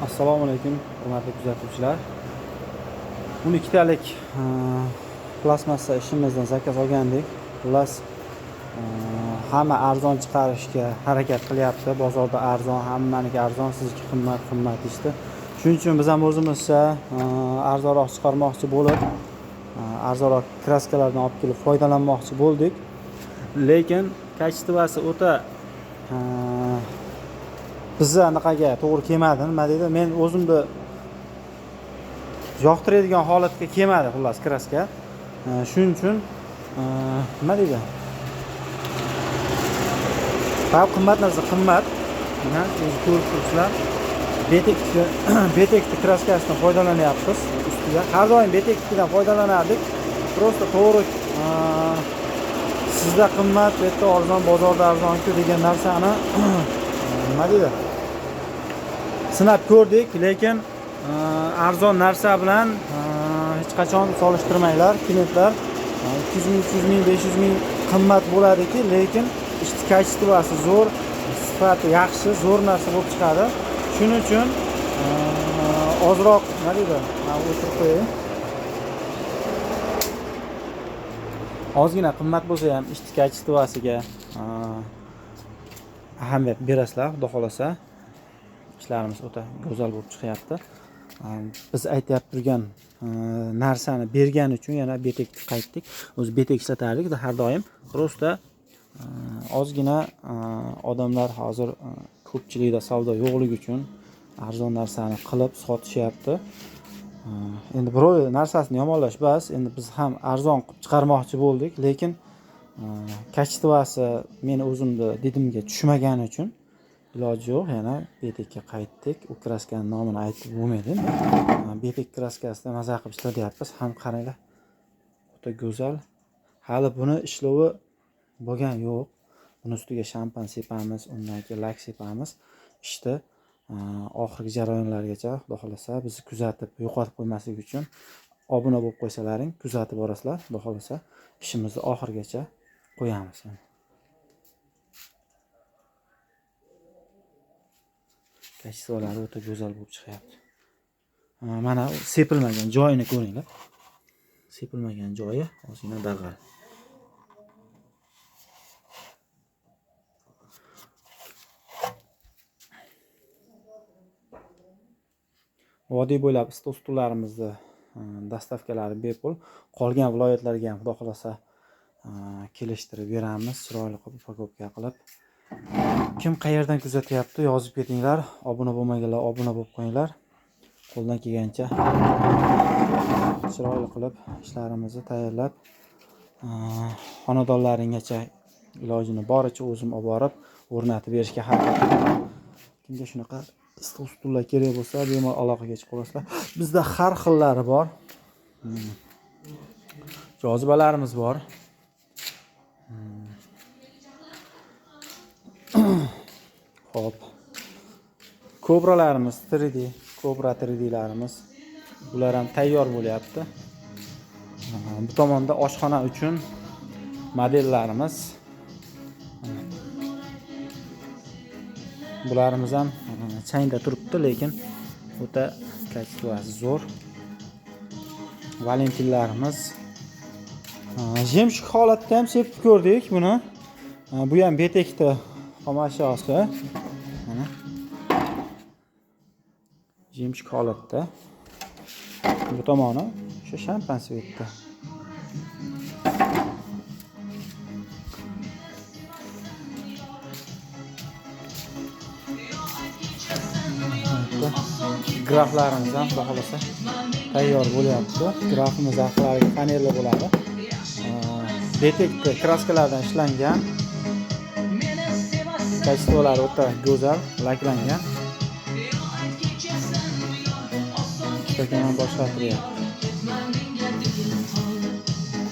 Assalomu alaykum, hurmatli kuzatuvchilar. 12 talik plastmassa ishimizdan zakaz olgandik. Xullas, hamma arzon chiqarishga harakat qilyapti. Bozorda arzon, hammaniki arzon, sizniki qimmat ishdi. Shuning uchun biz ham o'zimizcha arzonroq chiqarmoqchi bo'lib, arzonroq kraskalardan olib kelib foydalanmoqchi bo'ldik. Lekin kачествоsi o'ta bizni anaqaga to'g'ri kelmadi. Nima deydi? Men o'zimni yoqtiradigan holatga kelmadi xullas kraska. Shuning uchun nima deydi? Faqat qimmat narsa qimmat. Mana ko'rib turibsizlar. Betekni kraskasidan foydalanyapmiz ustiga. Har doim betekdan foydalanardik. Просто to'g'ri sizda qimmat, bu yerda arzon, bozorda arzon-ku degan narsani nima deydi? Sinab ko'rdik, lekin arzon narsa bilan hech qachon solishtirmanglar, klientlar. 200 ming, 300 ming, 500 ming qimmat bo'ladiki, lekin ishchi kачествоsi zo'r, sifati yaxshi, zo'r narsa bo'lib chiqadi. Shuning uchun ozroq, nima deydi? Mana o'tirib qo'ying. Ozgina qimmat bo'lsa ham ishchi kачествосiga ahamiyat berasizlar, xudo xolasa. İşlerimiz o'ta go'zal bo'lib chiqyapti. Biz aytib turgan narsani bergani uchun yana betekni qaytdik. O'zi betek ishlatardik har doim. Просто ozgina odamlar hozir ko'pchilikda savdo yo'qligi uchun arzon narsani qilib sotishyapti. Endi birov narsasini yomonlash bas, endi biz ham arzon qilib chiqarmoqchi bo'ldik, lekin kачествоsi meni o'zimni didimga tushmagani uchun iloji yo'q, yana betekka qaytdik. U kraskaning nomini aytib bo'lmaydi. Betek kraskasida maza qilib ishlatyapmiz. Ham qaranglar. O'ta go'zal. Hali buni ishlovi bo'lgan yo'q. Buni ustiga shampan sepamiz, undan keyin lak sepamiz. Ishda oxirgi jarayonlargacha xudo xolasa bizni kuzatib, yo'qotib qo'ymaslik uchun obuna bo'lib qo'ysalaring, kuzatib borasizlar. Xudo xolasa ishimizni oxirgacha qo'yamiz. Kачестволari o'ta go'zal bo'lib chiqyapti. Mana sepilmagan joyini ko'ringlar. Sepilmagan joyi ozgina dag'al. Vodiy bo'ylab stullarimizni dastavkalari bepul. Qolgan viloyatlarga ham xudo xolasa kelishtirib beramiz, chiroyli qilib upakopka qilib. Kim qayerdan kuzatyapti yozib ketinglar. Obuna bo'lmaganlar obuna bo'lib qo'yinglar. Qo'ldan kelgancha chiroyli qilib ishlarimizni tayyorlab xonadonlaringgacha ilojini boricha o'zim olib borib o'rnatib berishga harakat qilaman. Kimga shunaqa stullar kerak bo'lsa, bemalol aloqaga chiqib qolasizlar. Bizda har xillari bor. Jozibalarimiz bor. Xo'p. Kobralarimiz 3D, Cobra 3D'larimiz. Bular ham tayyor bo'lyapti. Bu tomonda oshxona uchun modellarimiz. Bularimiz ham changda turibdi, lekin o'ta kачествоsi zo'r. Valentinlarimiz. Jemshik holatda ham sepib ko'rdik buni. Bu ham betekda xomashyosi. Mana jemshik holatda. Bu tomoni o'sha shampan svetda. Graflarimiz ham xudo xolasa tayyor bo'lyapti. Grafimiz axlariga panelli bo'ladi. Betekni kraskalardan ishlangan. Kачестволari o'ta go'zal, laklangan. Ishtakan boshqaryapti.